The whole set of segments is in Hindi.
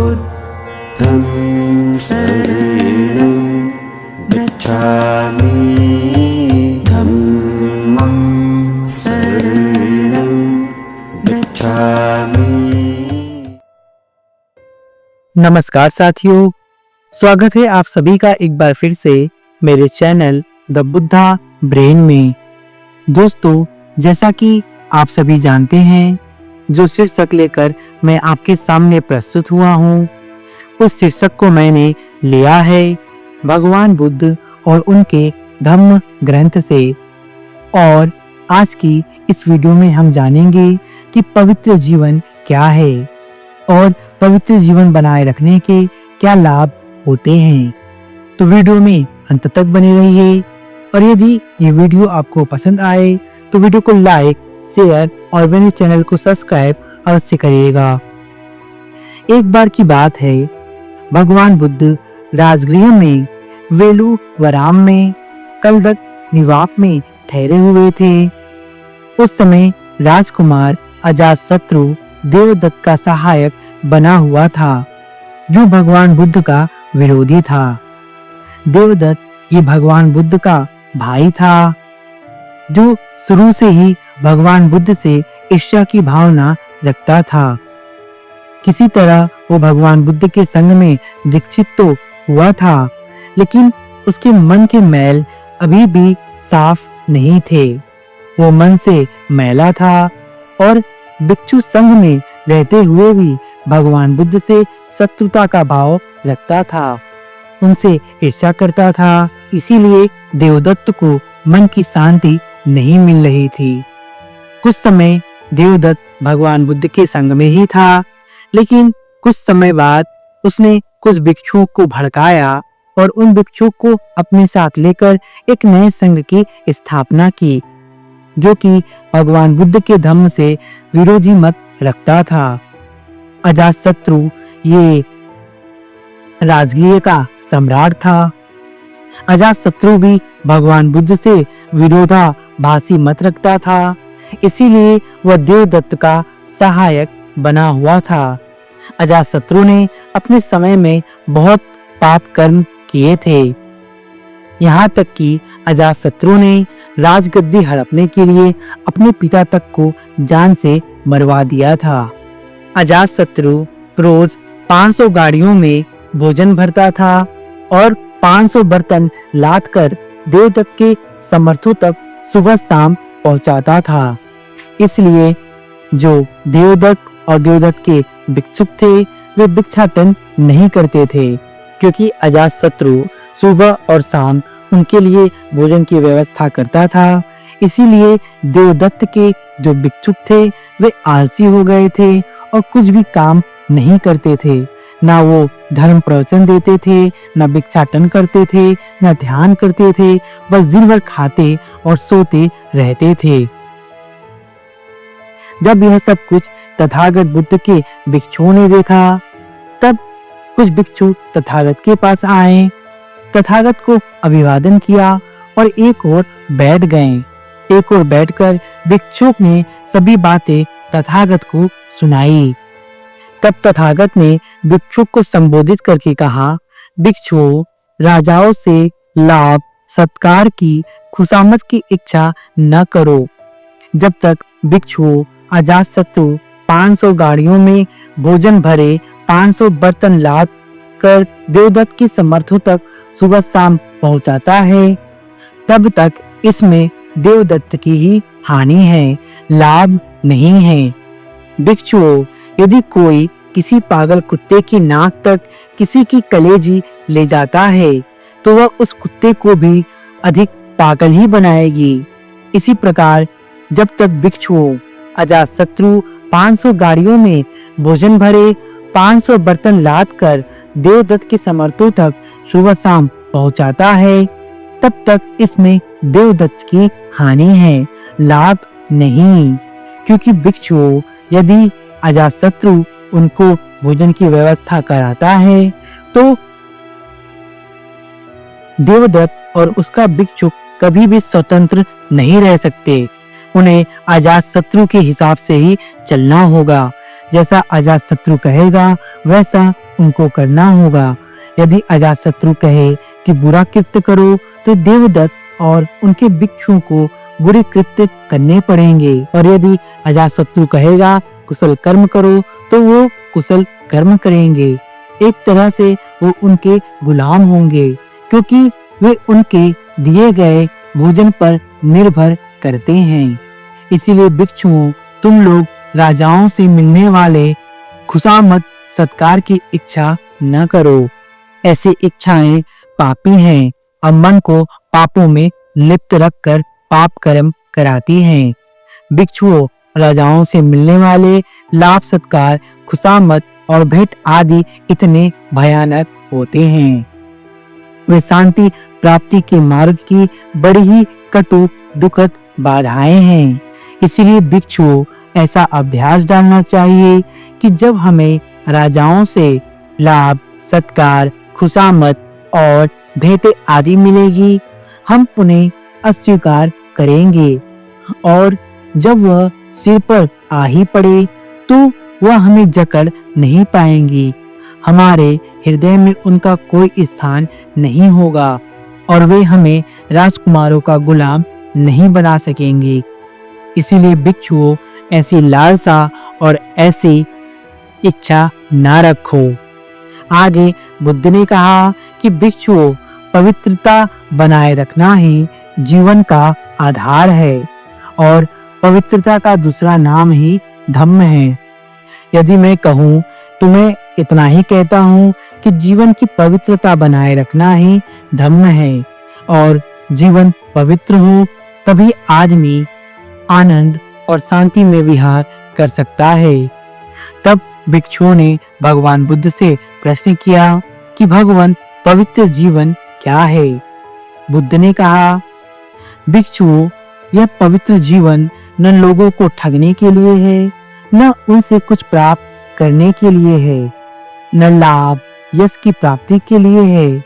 बुद्धं शरणं गच्छामि धम्मं शरणं गच्छामि। नमस्कार साथियों, स्वागत है आप सभी का एक बार फिर से मेरे चैनल द बुद्धा ब्रेन में। दोस्तों, जैसा कि आप सभी जानते हैं, जो शीर्षक लेकर मैं आपके सामने प्रस्तुत हुआ हूँ, उस शीर्षक को मैंने लिया है भगवान बुद्ध और उनके धम्म ग्रंथ से। और आज की इस वीडियो में हम जानेंगे कि पवित्र जीवन क्या है और पवित्र जीवन बनाए रखने के क्या लाभ होते हैं। तो वीडियो में अंत तक बने रहिए और यदि ये वीडियो आपको पसंद आए तो वीडियो को लाइक, शेयर और मेरे चैनल को सब्सक्राइब अवश्य करिएगा। एक बार की बात है, भगवान बुद्ध राजगृह में वेलुवराम में कलदक निवाप में ठहरे हुए थे। उस समय राजकुमार अजातशत्रु देवदत्त का सहायक बना हुआ था, जो भगवान बुद्ध का विरोधी था। देवदत्त ये भगवान बुद्ध का भाई था, जो शुरू से ही भगवान बुद्ध से ईर्ष्या की भावना रखता था। किसी तरह वो भगवान बुद्ध के संग में दीक्षित तो हुआ था, लेकिन उसके मन के मैल अभी भी साफ नहीं थे। वो मन से मैला था और भिक्षु संघ में रहते हुए भी भगवान बुद्ध से शत्रुता का भाव रखता था, उनसे ईर्ष्या करता था। इसीलिए देवदत्त को मन की शांति नहीं मिल रही थी। कुछ समय देवदत्त भगवान बुद्ध के संग में ही था, लेकिन कुछ समय बाद उसने कुछ भिक्षुओं को भड़काया और उन भिक्षुओं को अपने साथ लेकर एक नए संघ की स्थापना की, जो कि भगवान बुद्ध के धम्म से विरोधी मत रखता था। अजातशत्रु ये राजगृह का सम्राट था। अजातशत्रु भी भगवान बुद्ध से विरोधाभासी मत रखता था, इसीलिए वह देवदत्त का सहायक बना हुआ था। अजातशत्रु ने अपने समय में बहुत पाप कर्म किए थे। यहाँ तक कि अजातशत्रु ने राजगद्दी हड़पने के लिए अपने पिता तक को जान से मरवा दिया था। अजातशत्रु रोज 500 गाड़ियों में भोजन भरता था और 500 बर्तन लाद कर देवदत्त के समर्थों तक सुबह शाम पहुंचाता था। इसलिए जो देवदत्त और देवदत्त के भिक्षुक थे, वे भिक्षाटन नहीं करते थे, क्योंकि अजातशत्रु सुबह और शाम उनके लिए भोजन की व्यवस्था करता था। इसीलिए देवदत्त के जो भिक्षुक थे, वे आलसी हो गए थे और कुछ भी काम नहीं करते थे। ना वो धर्म प्रवचन देते थे, ना भिक्षाटन करते थे, ना ध्यान करते थे, बस दिन भर खाते और सोते रहते थे। जब यह सब कुछ तथागत बुद्ध के भिक्षुओं ने देखा, तब कुछ भिक्षु तथागत के पास आए, तथागत को अभिवादन किया और एक ओर बैठ गए। एक ओर बैठकर भिक्षुक ने सभी बातें तथागत को सुनाई। तब तथागत ने भिक्षुक को संबोधित करके कहा, भिक्षुओं, राजाओं से लाभ सत्कार की खुशामद की इच्छा न करो। जब तक भिक्षुओं अजातशत्रु 500 गाड़ियों में भोजन भरे 500 बर्तन लाद कर देवदत्त की समर्थों तक सुबह शाम पहुंचाता है, तब तक इसमें देवदत्त की ही हानि है, लाभ नहीं है। भिक्षुओं, यदि कोई किसी पागल कुत्ते की नाक तक किसी की कलेजी ले जाता है, तो वह उस कुत्ते को भी अधिक पागल ही बनाएगी। इसी प्रकार जब तक भिक्षुओं अजातशत्रु 500 गाड़ियों में भोजन भरे 500 बर्तन लाद कर देवदत्त के समर्थों तक सुबह शाम पहुंचाता है, तब तक इसमें देवदत्त की हानि है, लाभ नहीं। क्योंकि भिक्षुओं, यदि अजातशत्रु उनको भोजन की व्यवस्था कराता है, तो देवदत्त और उसका भिक्षुक कभी भी स्वतंत्र नहीं रह सकते। उन्हें अजातशत्रु के हिसाब से ही चलना होगा। जैसा अजातशत्रु कहेगा वैसा उनको करना होगा। यदि अजातशत्रु कहे कि बुरा कृत्य करो तो देवदत्त और उनके भिक्षुओं को बुरे कृत्य करने पड़ेंगे, और यदि अजातशत्रु कहेगा कुशल कर्म करो तो वो कुशल कर्म करेंगे। एक तरह से वो उनके गुलाम होंगे, क्योंकि वे उनके दिए गए भोजन पर निर्भर करते हैं। इसीलिए भिक्षुओं, तुम लोग राजाओं से मिलने वाले खुशामद सत्कार की इच्छा न करो। ऐसी इच्छाएं पापी हैं और मन को पापों में लिप्त रखकर पाप कर्म कराती हैं। भिक्षुओं, राजाओं से मिलने वाले लाभ सत्कार, खुशामद और भेंट आदि इतने भयानक होते हैं। वे शांति प्राप्ति के मार्ग की बड़ी ही कटु दुखद बाधाएं हैं। इसीलिए भिक्षुओं, ऐसा अभ्यास डालना चाहिए कि जब हमें राजाओं से लाभ सत्कार, खुशामद और भेंट आदि मिलेगी, हम उन्हें अस्वीकार करेंगे, और जब वह सिर पर आ ही पड़े तो वह हमें जकड़ नहीं पाएंगी। हमारे हृदय में उनका कोई स्थान नहीं होगा और वे हमें राजकुमारों का गुलाम नहीं बना सकेंगे। इसीलिए भिक्षुओं, ऐसी लालसा और ऐसी इच्छा न रखो। आगे बुद्ध ने कहा कि भिक्षुओं, पवित्रता बनाए रखना ही जीवन का आधार है और पवित्रता का दूसरा नाम ही धम्म है। यदि मैं कहूँ तो मैं इतना ही कहता हूँ कि जीवन की पवित्रता बनाए रखना ही धम्म है, और जीवन पवित्र हो तभी आदमी आनंद और शांति में विहार कर सकता है। तब भिक्षुओं ने भगवान बुद्ध से प्रश्न किया कि भगवान, पवित्र जीवन क्या है? बुद्ध ने कहा, भिक्षुओं, यह पवित्र जीवन न लोगों को ठगने के लिए है, न उनसे कुछ प्राप्त करने के लिए है, न लाभ यश की प्राप्ति के लिए है,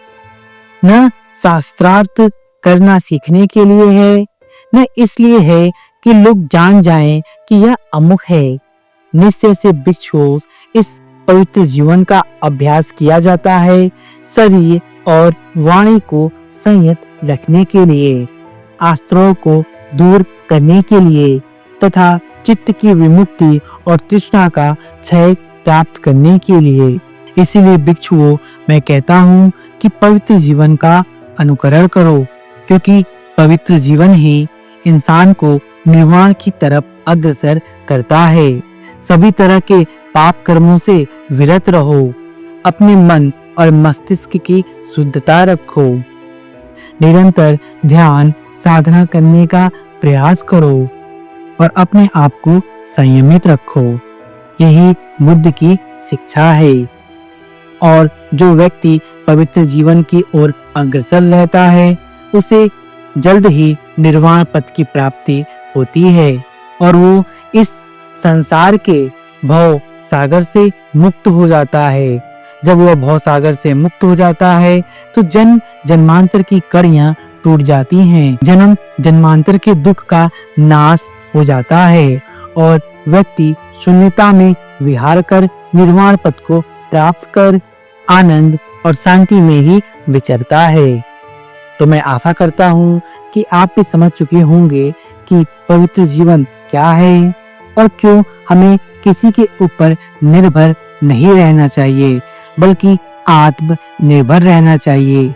न शास्त्रार्थ करना सीखने के लिए है, न इसलिए है कि लोग जान जाएं कि यह अमुक है। निश्चय से भिक्षुओं, इस पवित्र जीवन का अभ्यास किया जाता है शरीर और वाणी को संयत रखने के लिए, आस्त्रों को दूर करने के लिए तथा चित्त की विमुक्ति और तृष्णा का क्षय प्राप्त करने के लिए। इसीलिए भिक्षुओं, मैं कहता हूँ कि पवित्र जीवन का अनुकरण करो, क्योंकि पवित्र जीवन ही इंसान को निर्वाण की तरफ अग्रसर करता है। सभी तरह के पाप कर्मों से विरत रहो, अपने मन और मस्तिष्क की शुद्धता रखो, निरंतर ध्यान साधना करने का प्रयास करो और अपने आप को संयमित रखो। यही बुद्ध की शिक्षा है। और जो व्यक्ति पवित्र जीवन की ओर अग्रसर रहता है, उसे जल्द ही निर्वाण पद की प्राप्ति होती है और वो इस संसार के भव सागर से मुक्त हो जाता है। जब वह भव सागर से मुक्त हो जाता है तो जन्म जन्मांतर की कड़ियां टूट जाती हैं, जन्म जन्मांतर के दुख का नाश हो जाता है और व्यक्ति शून्यता में विहार कर निर्वाण पद को प्राप्त कर आनंद और शांति में ही विचरता है। तो मैं आशा करता हूँ कि आप भी समझ चुके होंगे कि पवित्र जीवन क्या है और क्यों हमें किसी के ऊपर निर्भर नहीं रहना चाहिए, बल्कि आत्मनिर्भर रहना चाहिए।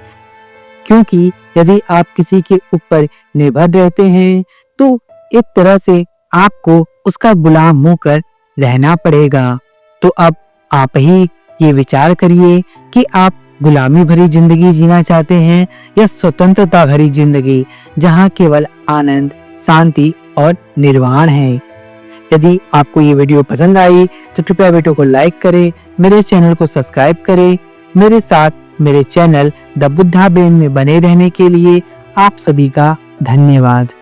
क्योंकि यदि आप किसी के ऊपर निर्भर रहते हैं तो एक तरह से आपको उसका गुलाम होकर रहना पड़ेगा। तो अब आप ही ये विचार करिए कि आप गुलामी भरी जिंदगी जीना चाहते हैं या स्वतंत्रता भरी जिंदगी जहां केवल आनंद, शांति और निर्वाण है। यदि आपको ये वीडियो पसंद आई तो कृपया वीडियो को लाइक करें, मेरे चैनल को सब्सक्राइब करें। मेरे साथ मेरे चैनल द बुद्धा ब्रेन में बने रहने के लिए आप सभी का धन्यवाद।